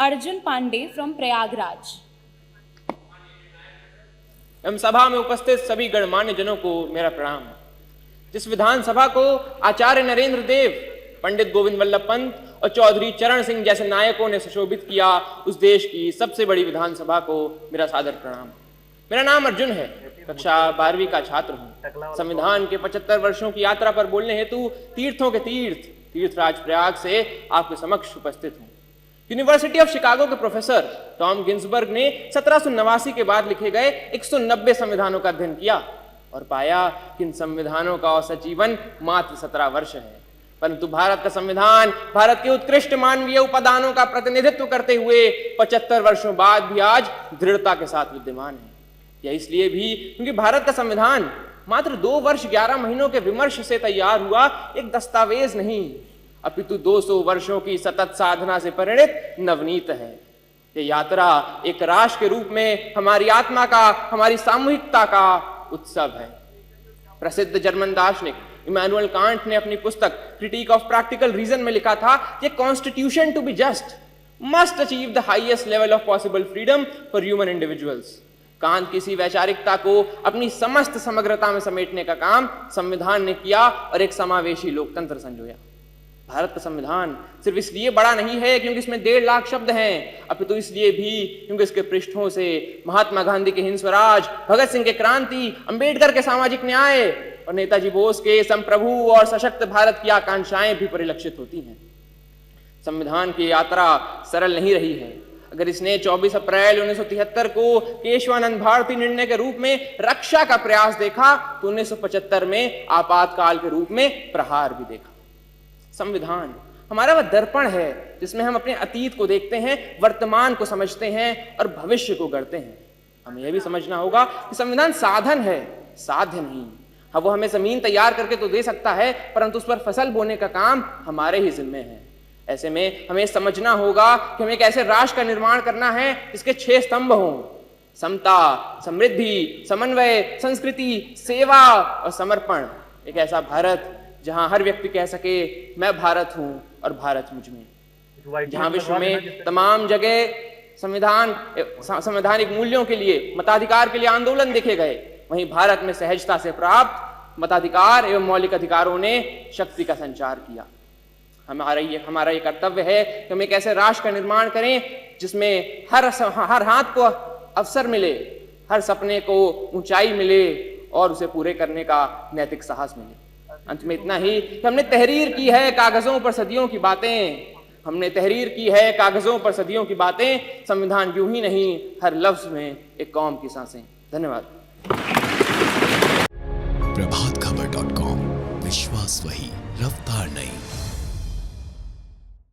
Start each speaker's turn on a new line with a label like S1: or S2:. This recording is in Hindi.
S1: Arjun Pandey from Prayagraj.
S2: एवं सभा में उपस्थित सभी गणमान्य जनों को मेरा प्रणाम। जिस विधानसभा को आचार्य नरेंद्र देव, पंडित गोविंद वल्लभ पंत और चौधरी चरण सिंह जैसे नायकों ने सुशोभित किया, उस देश की सबसे बड़ी विधानसभा को मेरा सादर प्रणाम। मेरा नाम अर्जुन है, कक्षा 12वीं का छात्र हूँ। संविधान के 75 वर्षों की यात्रा पर बोलने हेतु तीर्थों के तीर्थराज प्रयाग से आपके समक्ष उपस्थित हूँ। यूनिवर्सिटी ऑफ शिकागो के प्रोफेसर टॉम गिन्सबर्ग ने 1789 के बाद लिखे गए 190 संविधानों का अध्ययन किया और पाया कि इन संविधानों का औसत जीवन मात्र 17 वर्ष है। परंतु भारत का संविधान भारत के उत्कृष्ट मानवीय उपादानों का प्रतिनिधित्व करते हुए 75 वर्षों बाद भी आज दृढ़ता के साथ विद्यमान है। यह इसलिए भी क्योंकि भारत का संविधान मात्र 2 वर्ष 11 महीनों के विमर्श से तैयार हुआ एक दस्तावेज नहीं, अपितु 200 वर्षों की सतत साधना से परिणित नवनीत है। ये यात्रा एक राष्ट्र के रूप में हमारी आत्मा का, हमारी सामूहिकता का उत्सव है। प्रसिद्ध जर्मन दार्शनिक इमैनुअल कांट ने अपनी पुस्तक क्रिटिक ऑफ प्रैक्टिकल रीजन में लिखा था कि constitution to be just must achieve the highest level of possible freedom for human individuals. Kant किसी वैचारिकता को अपनी समस्त समग्रता में समेटने का काम संविधान ने किया और एक समावेशी लोकतंत्र संजोया। भारत का संविधान सिर्फ इसलिए बड़ा नहीं है क्योंकि इसमें 1.5 लाख शब्द हैं, अपितु इसलिए भी क्योंकि इसके पृष्ठों से महात्मा गांधी के हिंद स्वराज, भगत सिंह के क्रांति, अंबेडकर के सामाजिक न्याय और नेताजी बोस के संप्रभु और सशक्त भारत की आकांक्षाएं भी परिलक्षित होती हैं। संविधान की यात्रा सरल नहीं रही है। अगर इसने 24 अप्रैल 1973 को केशवानंद भारती निर्णय के रूप में रक्षा का प्रयास देखा तो 1975 में आपातकाल के रूप में प्रहार भी देखा। संविधान हमारा वह दर्पण है जिसमें हम अपने अतीत को देखते हैं, वर्तमान को समझते हैं और भविष्य को गढ़ते हैं। हमें यह भी समझना होगा कि संविधान साधन है, साध्य नहीं। हाँ, वो हमें जमीन तैयार करके तो दे सकता है, परंतु उस पर फसल बोने का काम हमारे ही जिम्मे है। ऐसे में हमें समझना होगा कि हमें एक ऐसे राष्ट्र का निर्माण करना है जिसके 6 स्तंभ हों: समता, समृद्धि, समन्वय, संस्कृति, सेवा और समर्पण। एक ऐसा भारत जहां हर व्यक्ति कह सके मैं भारत हूं और भारत मुझ में। जहां विश्व में तमाम जगह संवैधानिक मूल्यों के लिए, मताधिकार के लिए आंदोलन देखे गए, वहीं भारत में सहजता से प्राप्त मताधिकार एवं मौलिक अधिकारों ने शक्ति का संचार किया। हमारा ये कर्तव्य है कि हम एक ऐसे राष्ट्र का निर्माण करें जिसमें हर हाथ को अवसर मिले, हर सपने को ऊंचाई मिले और उसे पूरे करने का नैतिक साहस मिले। अंत में इतना ही कि हमने तहरीर की है कागजों पर सदियों की बातें, हमने तहरीर की है कागजों पर सदियों की बातें, संविधान यूं ही नहीं हर लफ्ज में एक कौम की सांसें। धन्यवाद।
S3: प्रभातखबर.com, विश्वास वही, रफ्तार नहीं।